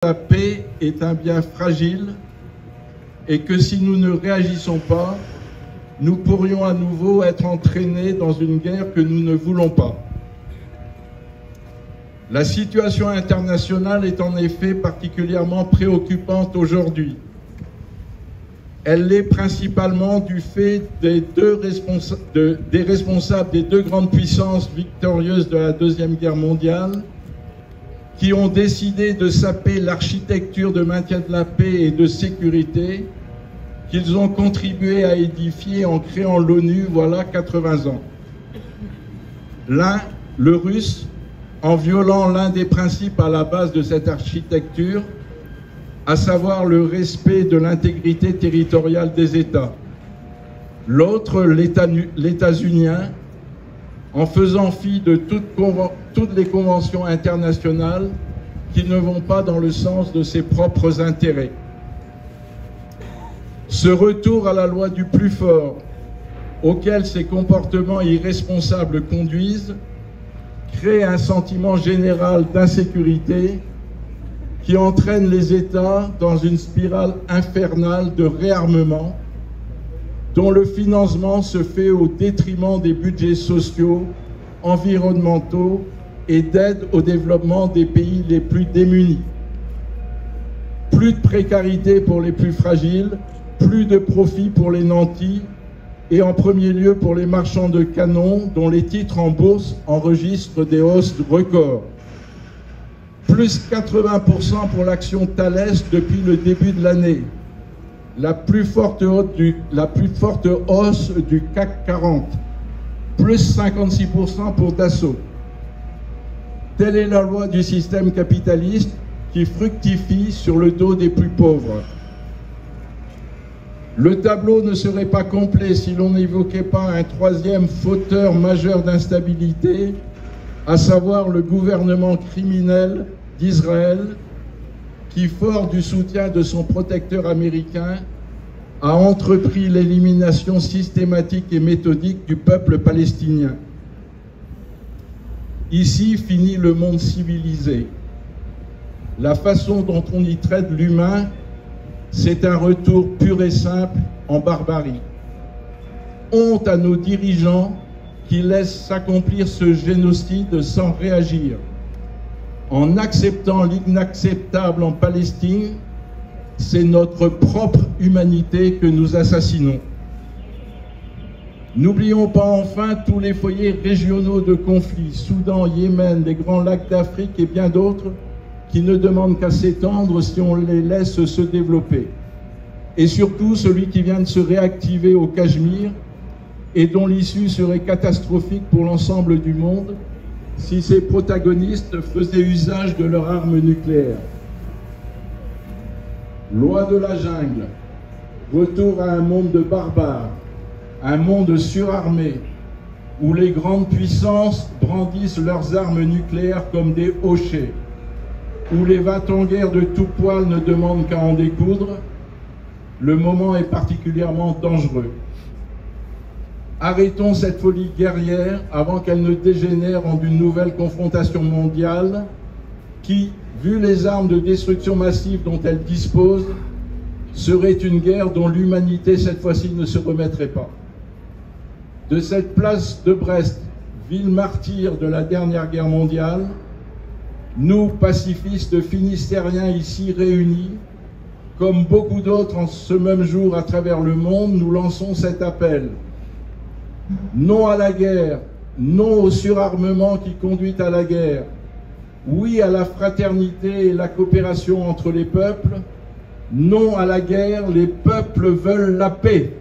La paix est un bien fragile et que si nous ne réagissons pas, nous pourrions à nouveau être entraînés dans une guerre que nous ne voulons pas. La situation internationale est en effet particulièrement préoccupante aujourd'hui. Elle l'est principalement du fait des responsables des deux grandes puissances victorieuses de la Deuxième Guerre mondiale qui ont décidé de saper l'architecture de maintien de la paix et de sécurité qu'ils ont contribué à édifier en créant l'ONU voilà 80 ans. L'un, le russe, en violant l'un des principes à la base de cette architecture, à savoir le respect de l'intégrité territoriale des États. L'autre, l'États-unien, en faisant fi de toutes les conventions internationales qui ne vont pas dans le sens de ses propres intérêts. Ce retour à la loi du plus fort, auquel ces comportements irresponsables conduisent, crée un sentiment général d'insécurité qui entraîne les États dans une spirale infernale de réarmement dont le financement se fait au détriment des budgets sociaux, environnementaux et d'aide au développement des pays les plus démunis. Plus de précarité pour les plus fragiles, plus de profit pour les nantis et en premier lieu pour les marchands de canons dont les titres en bourse enregistrent des hausses records. Plus 80% pour l'action Thales depuis le début de l'année. La plus forte hausse du CAC 40, plus 56% pour Dassault. Telle est la loi du système capitaliste qui fructifie sur le dos des plus pauvres. Le tableau ne serait pas complet si l'on n'évoquait pas un troisième fauteur majeur d'instabilité, à savoir le gouvernement criminel d'Israël, qui, fort du soutien de son protecteur américain, a entrepris l'élimination systématique et méthodique du peuple palestinien. Ici finit le monde civilisé. La façon dont on y traite l'humain, c'est un retour pur et simple en barbarie. Honte à nos dirigeants qui laissent s'accomplir ce génocide sans réagir. En acceptant l'inacceptable en Palestine, c'est notre propre humanité que nous assassinons. N'oublions pas enfin tous les foyers régionaux de conflits, Soudan, Yémen, les grands lacs d'Afrique et bien d'autres, qui ne demandent qu'à s'étendre si on les laisse se développer. Et surtout celui qui vient de se réactiver au Cachemire et dont l'issue serait catastrophique pour l'ensemble du monde, si ces protagonistes faisaient usage de leurs armes nucléaires. Loi de la jungle, retour à un monde de barbares, un monde surarmé, où les grandes puissances brandissent leurs armes nucléaires comme des hochets, où les va-t-en-guerre de tout poil ne demandent qu'à en découdre, le moment est particulièrement dangereux. Arrêtons cette folie guerrière avant qu'elle ne dégénère en une nouvelle confrontation mondiale qui, vu les armes de destruction massive dont elle dispose, serait une guerre dont l'humanité cette fois-ci ne se remettrait pas. De cette place de Brest, ville martyre de la dernière guerre mondiale, nous, pacifistes finistériens ici réunis, comme beaucoup d'autres en ce même jour à travers le monde, nous lançons cet appel. Non à la guerre, non au surarmement qui conduit à la guerre. Oui à la fraternité et la coopération entre les peuples. Non à la guerre, les peuples veulent la paix.